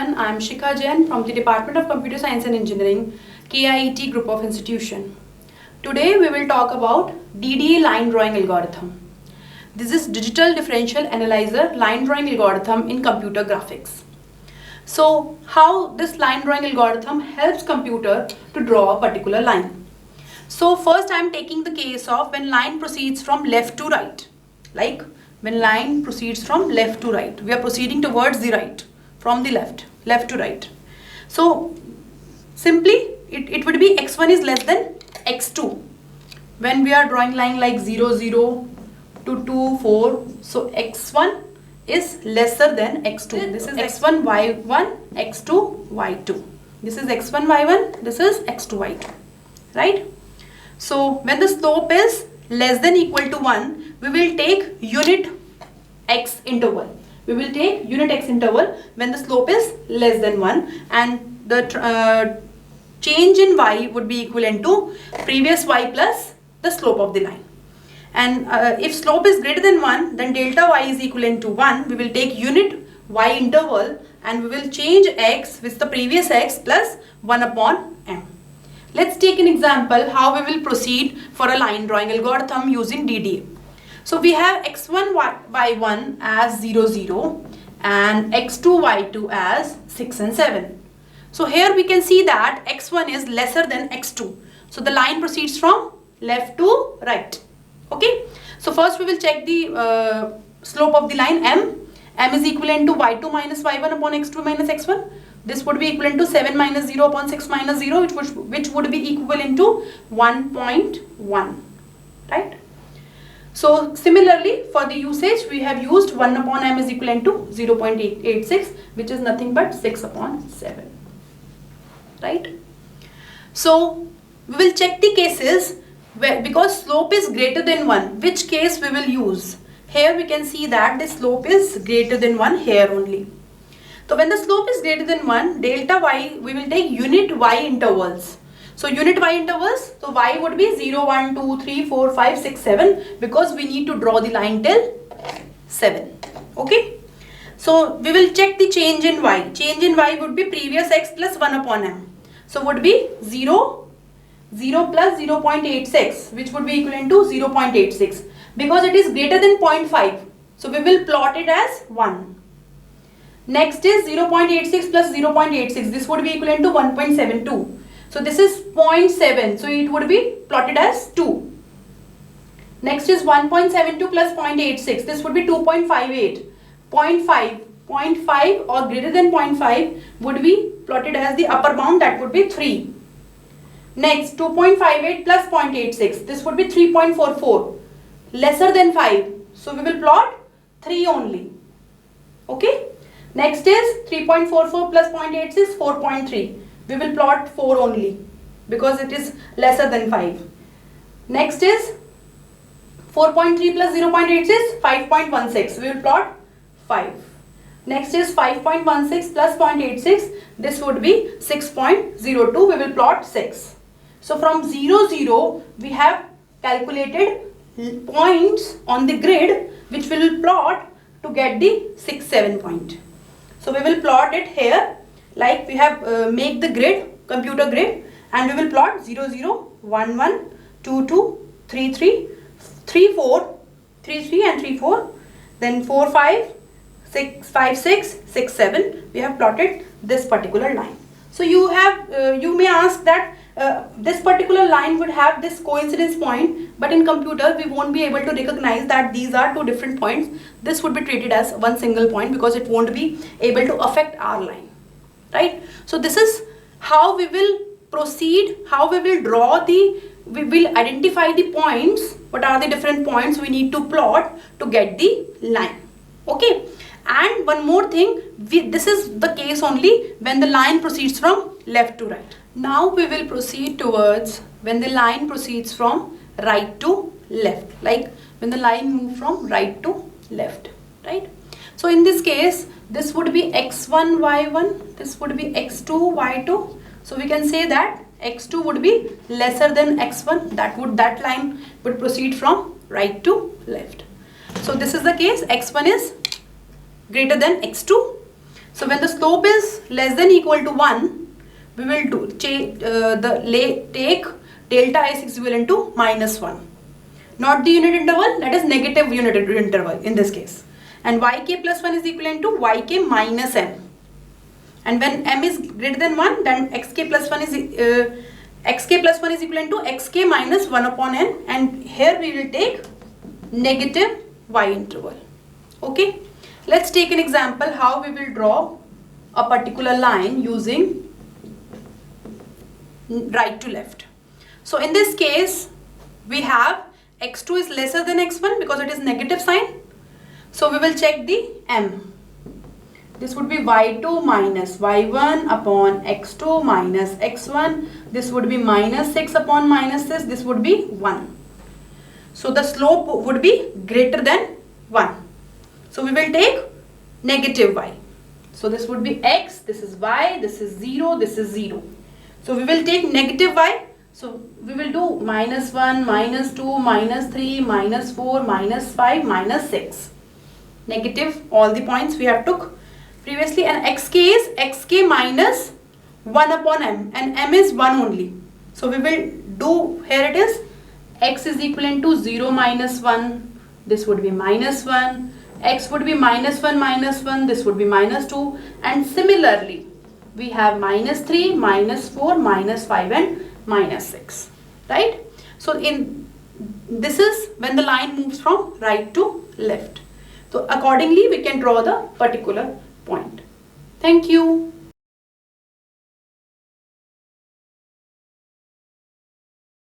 everyone, I am Shikha Jain from the Department of Computer Science and Engineering, KIET Group of Institution. Today we will talk about DDA line drawing algorithm. This is Digital Differential Analyzer line drawing algorithm in computer graphics. So how this line drawing algorithm helps computer to draw a particular line. So first I am taking the case of when line proceeds from left to right. Like when line proceeds from left to right, we are proceeding towards the right, from the left to right. So simply it would be x1 is less than x2. When we are drawing line like 0, 0 to 2, 4, so x1 is lesser than x2. This is x1, y1, x2, y2. This is x1, y1, this is x2, y2, right? So when the slope is less than equal to 1, we will take unit x interval. We will take unit x interval when the slope is less than 1, and the change in y would be equivalent to previous y plus the slope of the line. And if slope is greater than 1, then delta y is equivalent to 1. We will take unit y interval and we will change x with the previous x plus 1 upon m. Let's take an example how we will proceed for a line drawing algorithm using DDA. So we have x1 y1 as 0, 0 and x2 y2 as 6 and 7. So here we can see that x1 is lesser than x2. So the line proceeds from left to right. Okay. So first we will check the slope of the line m. M is equivalent to y2 minus y1 upon x2 minus x1. This would be equivalent to 7 minus 0 upon 6 minus 0, which would be equivalent to 1.1, right? So similarly for the usage we have used 1 upon m is equivalent to 0.886, which is nothing but 6 upon 7, right? So we will check the cases where, because slope is greater than 1, which case we will use. Here we can see that the slope is greater than 1 here only. So when the slope is greater than 1, delta y, we will take unit y intervals. So unit y intervals, so y would be 0, 1, 2, 3, 4, 5, 6, 7, because we need to draw the line till 7. Okay. So we will check the change in y. Change in y would be previous x plus 1 upon m. So would be 0, 0 plus 0.86, which would be equivalent to 0.86. Because it is greater than 0.5, so we will plot it as 1. Next is 0.86 plus 0.86. This would be equivalent to 1.72. So this is 0.7. So it would be plotted as 2. Next is 1.72 plus 0.86. This would be 2.58. 0.5 or greater than 0.5 would be plotted as the upper bound, that would be 3. Next 2.58 plus 0.86. This would be 3.44. Lesser than 5. So we will plot 3 only. Okay. Next is 3.44 plus 0.86, 4.3. We will plot 4 only because it is lesser than 5. Next is 4.3 plus 0.86, 5.16. We will plot 5. Next is 5.16 plus 0.86. This would be 6.02. We will plot 6. So from 0, 0, we have calculated points on the grid which we will plot to get the 6, 7 point. So we will plot it here, like we have make the grid, computer grid, and we will plot 0, 0, 1, 1, 2, 2, 3, 3, 3, 4, 3, 3 and 3, 4, then 4, 5, 6, 5, 6, 6, 7. We have plotted this particular line. So you have, you may ask that this particular line would have this coincidence point, but in computer we won't be able to recognize that these are two different points. This would be treated as one single point because it won't be able to affect our line, right? So this is how we will proceed, how we will draw we will identify the points, what are the different points we need to plot to get the line. Okay. And one more thing, this is the case only when the line proceeds from left to right. Now we will proceed towards when the line proceeds from right to left, like when the line moves from right to left, right? So in this case, this would be x1 y1, this would be x2 y2. So we can say that x2 would be lesser than x1. That line would proceed from right to left. So this is the case, x1 is greater than x2. So when the slope is less than equal to 1, we will take delta s is equivalent to -1. Not the unit interval, that is negative unit interval in this case. And yk plus 1 is equivalent to yk minus m. And when m is greater than 1, then xk plus 1 is equivalent to xk minus 1 upon n, and here we will take negative y interval. Okay, let's take an example how we will draw a particular line using right to left. So in this case, we have x2 is lesser than x1 because it is negative sign. So we will check the m. This would be y2 minus y1 upon x2 minus x1. This would be minus 6 upon minus this. This would be 1. So the slope would be greater than 1. So we will take negative y. So this would be x, this is y, this is 0, this is 0. So we will take negative y. So we will do -1, -2, -3, -4, -5, -6. Negative all the points we have took previously, and xk is xk minus 1 upon m, and m is 1 only. So we will do, here it is, x is equivalent to 0 minus 1, this would be -1, x would be -1 minus 1, this would be -2, and similarly we have -3, -4, -5 and -6, right? So in this is when the line moves from right to left. So accordingly we can draw the particular point. Thank you.